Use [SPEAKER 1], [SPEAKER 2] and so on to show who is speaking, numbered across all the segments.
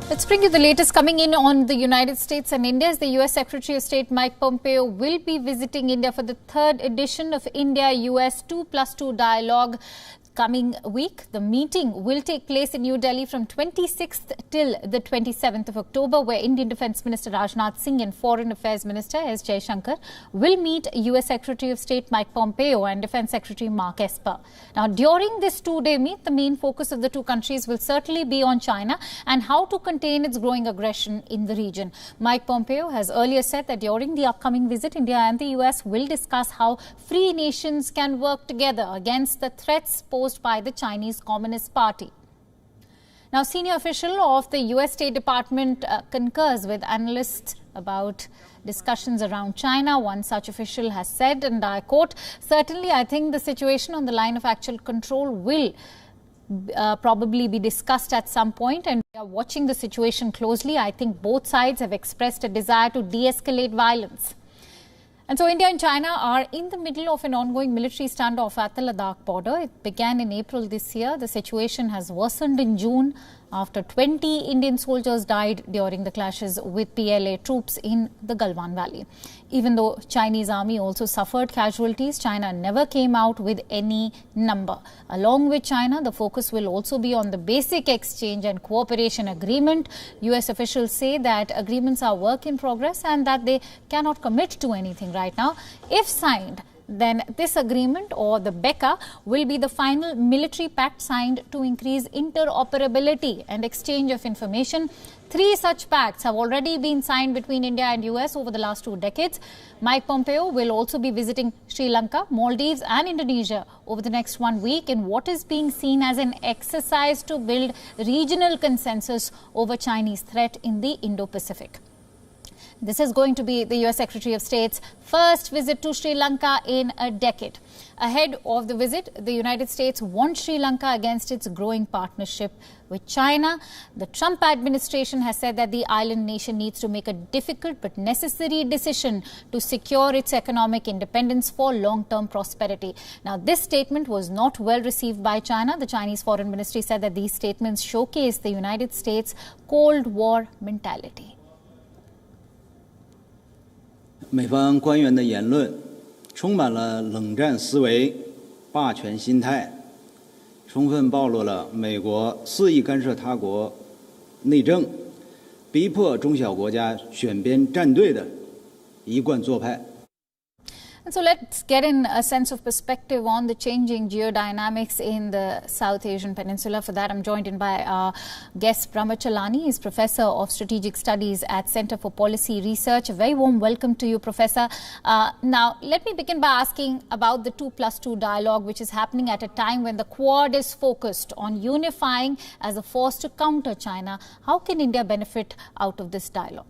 [SPEAKER 1] Let's bring you the latest coming in on the United States and India. As the US Secretary of State Mike Pompeo will be visiting India for the third edition of India-US 2+2 dialogue coming week. The meeting will take place in New Delhi from 26th till the 27th of October, where Indian Defence Minister Rajnath Singh and Foreign Affairs Minister S. Jaishankar will meet US Secretary of State Mike Pompeo and Defence Secretary Mark Esper. Now, during this two-day meet, the main focus of the two countries will certainly be on China and how to contain its growing aggression in the region. Mike Pompeo has earlier said that during the upcoming visit, India and the US will discuss how free nations can work together against the threats posed by the Chinese Communist Party. Now, senior official of the US State Department concurs with analysts about discussions around China. One such official has said, and I quote, "Certainly, I think the situation on the line of actual control will probably be discussed at some point, and we are watching the situation closely. I think both sides have expressed a desire to de-escalate violence." And so India and China are in the middle of an ongoing military standoff at the Ladakh border. It began in April this year. The situation has worsened in June after 20 Indian soldiers died during the clashes with PLA troops in the Galwan Valley. Even though Chinese army also suffered casualties, China never came out with any number. Along with China, the focus will also be on the basic exchange and cooperation agreement. US officials say that agreements are work in progress and that they cannot commit to anything right now. If signed, then this agreement, or the BECA, will be the final military pact signed to increase interoperability and exchange of information. 3 such pacts have already been signed between India and US over the last 2 decades. Mike Pompeo will also be visiting Sri Lanka, Maldives and Indonesia over the next 1 week in what is being seen as an exercise to build regional consensus over Chinese threat in the Indo-Pacific. This is going to be the US Secretary of State's first visit to Sri Lanka in a decade. Ahead of the visit, the United States wants Sri Lanka against its growing partnership with China. The Trump administration has said that the island nation needs to make a difficult but necessary decision to secure its economic independence for long-term prosperity. Now, this statement was not well received by China. The Chinese Foreign Ministry said that these statements showcase the United States' Cold War mentality.
[SPEAKER 2] 美方官员的言论充满了冷战思维、霸权心态，充分暴露了美国肆意干涉他国内政、逼迫中小国家选边站队的一贯做派。
[SPEAKER 1] And so let's get in a sense of perspective on the changing geodynamics in the South Asian Peninsula. For that, I'm joined in by our guest, Brahmachalani. He's Professor of Strategic Studies at Center for Policy Research. A very warm welcome to you, Professor. Now, let me begin by asking about the 2+2 dialogue, which is happening at a time when the Quad is focused on unifying as a force to counter China. How can India benefit out of this dialogue?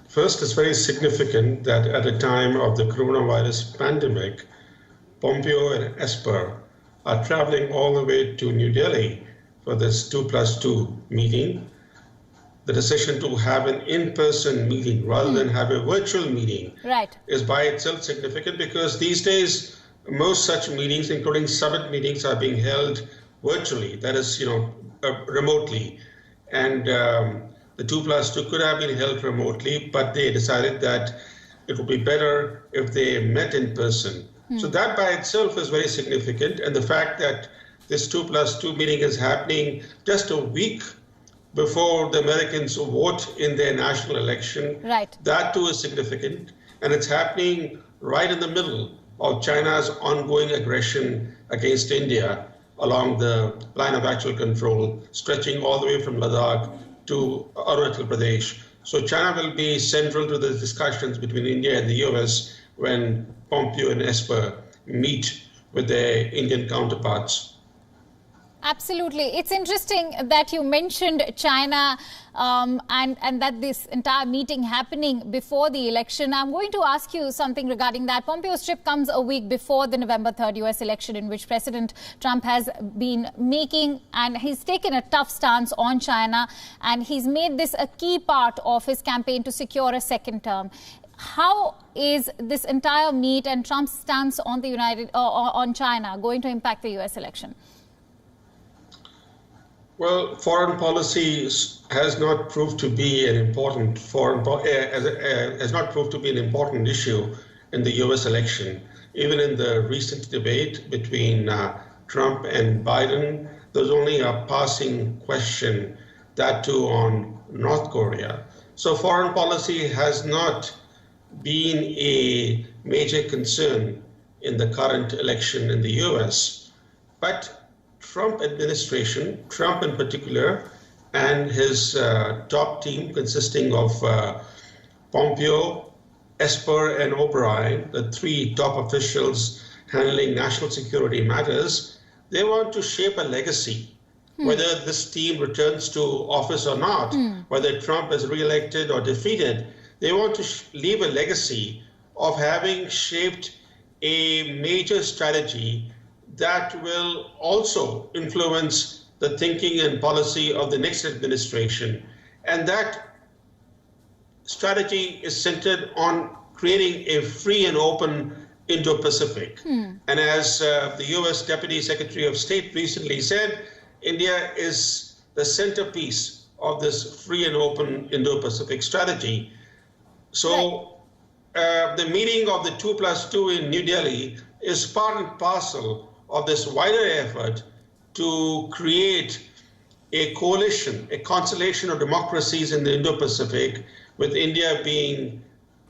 [SPEAKER 3] First, it's very significant that at a time of the coronavirus pandemic, Pompeo and Esper are traveling all the way to New Delhi for this 2+2 meeting. The decision to have an in-person meeting rather than have a virtual meeting is by itself significant, because these days most such meetings, including summit meetings, are being held virtually, that is, remotely. And the 2+2 could have been held remotely, but they decided that it would be better if they met in person. So that by itself is very significant. And the fact that this 2+2 meeting is happening just a week before the Americans vote in their national election, that too is significant. And it's happening right in the middle of China's ongoing aggression against India along the line of actual control, stretching all the way from Ladakh to Arunachal Pradesh. So China will be central to the discussions between India and the US when Pompeo and Esper meet with their Indian counterparts.
[SPEAKER 1] Absolutely. It's interesting that you mentioned China and that this entire meeting happening before the election. I'm going to ask you something regarding that. Pompeo's trip comes a week before the November 3rd US election, in which President Trump has been making, and he's taken a tough stance on China, and he's made this a key part of his campaign to secure a second term. How is this entire meet and Trump's stance on on China going to impact the US election?
[SPEAKER 3] Well, foreign policy has not proved to be an important issue in the U.S. election. Even in the recent debate between Trump and Biden, there's only a passing question, that too on North Korea. So foreign policy has not been a major concern in the current election in the U.S. But Trump administration, Trump in particular, and his top team consisting of Pompeo, Esper, and O'Brien, the three top officials handling national security matters, they want to shape a legacy. Whether this team returns to office or not, whether Trump is reelected or defeated, they want to leave a legacy of having shaped a major strategy that will also influence the thinking and policy of the next administration. And that strategy is centered on creating a free and open Indo-Pacific. And as the US Deputy Secretary of State recently said, India is the centerpiece of this free and open Indo-Pacific strategy. So the meeting of the 2+2 in New Delhi is part and parcel of this wider effort to create a coalition, a constellation of democracies in the Indo-Pacific, with India being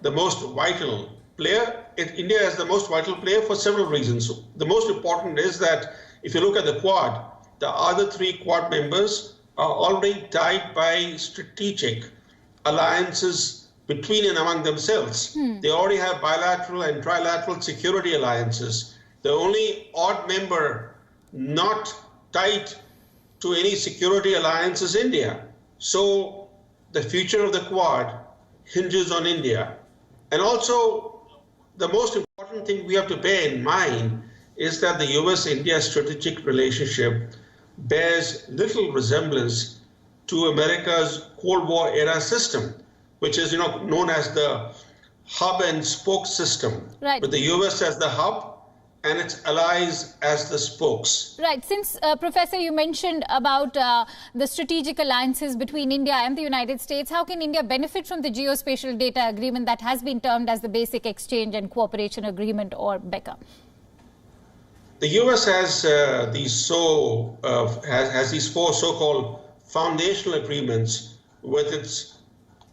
[SPEAKER 3] the most vital player. India is the most vital player for several reasons. The most important is that if you look at the Quad, the other three Quad members are already tied by strategic alliances between and among themselves. They already have bilateral and trilateral security alliances. The only odd member not tied to any security alliance is India. So the future of the Quad hinges on India. And also, the most important thing we have to bear in mind is that the US-India strategic relationship bears little resemblance to America's Cold War era system, which is known as the hub and spoke system, with the US as the hub and its allies as the spokes.
[SPEAKER 1] Right. Since, Professor, you mentioned about the strategic alliances between India and the United States, how can India benefit from the geospatial data agreement that has been termed as the Basic Exchange and Cooperation Agreement, or BECA?
[SPEAKER 3] The US has these four so-called foundational agreements with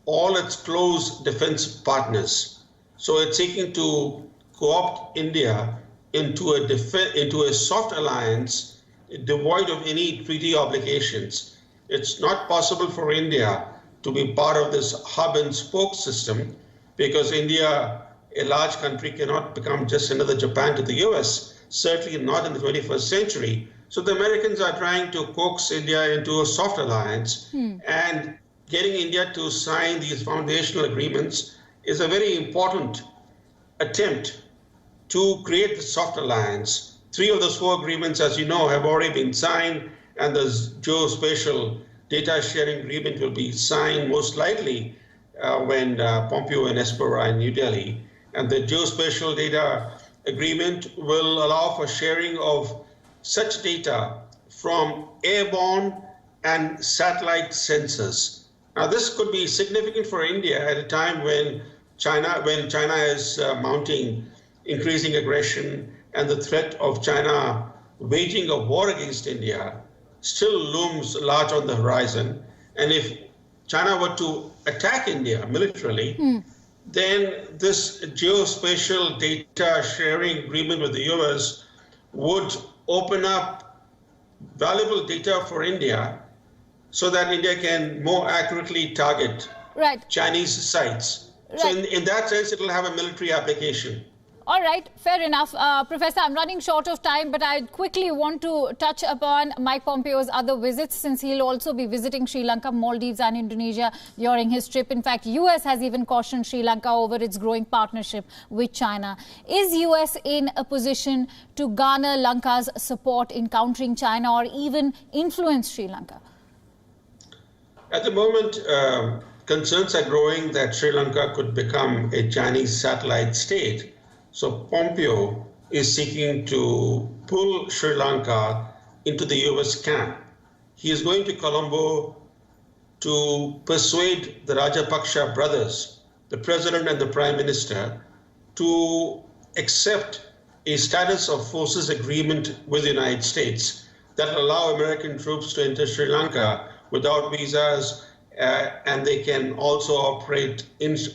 [SPEAKER 3] all its close defense partners. So it's seeking to co-opt India into a soft alliance devoid of any treaty obligations. It's not possible for India to be part of this hub and spoke system because India, a large country, cannot become just another Japan to the US, certainly not in the 21st century. So the Americans are trying to coax India into a soft alliance, and getting India to sign these foundational agreements is a very important attempt to create the soft alliance. 3 of those 4 agreements, as you know, have already been signed, and the geospatial data sharing agreement will be signed most likely when Pompeo and Esper are in New Delhi. And the geospatial data agreement will allow for sharing of such data from airborne and satellite sensors. Now, this could be significant for India at a time when China is mounting increasing aggression, and the threat of China waging a war against India still looms large on the horizon. And if China were to attack India militarily, then this geospatial data sharing agreement with the US would open up valuable data for India so that India can more accurately target Chinese sites. So in that sense, it will have a military application.
[SPEAKER 1] All right, fair enough. Professor, I'm running short of time, but I quickly want to touch upon Mike Pompeo's other visits, since he'll also be visiting Sri Lanka, Maldives and Indonesia during his trip. In fact, US has even cautioned Sri Lanka over its growing partnership with China. Is US in a position to garner Lanka's support in countering China or even influence Sri Lanka?
[SPEAKER 3] At the moment, concerns are growing that Sri Lanka could become a Chinese satellite state. So Pompeo is seeking to pull Sri Lanka into the US camp. he is going to Colombo to persuade the Rajapaksa brothers, the president and the prime minister, to accept a status of forces agreement with the United States that will allow American troops to enter Sri Lanka without visas, and they can also operate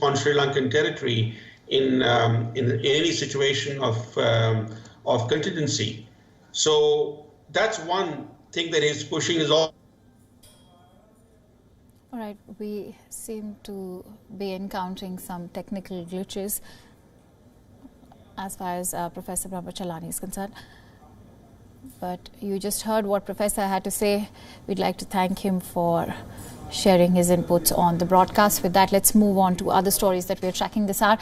[SPEAKER 3] on Sri Lankan territory in any situation of contingency. So that's one thing that he's pushing is all.
[SPEAKER 1] All right, we seem to be encountering some technical glitches as far as Professor Brahmachalani is concerned. But you just heard what Professor had to say. We'd like to thank him for sharing his inputs on the broadcast. With that, let's move on to other stories that we're tracking this hour.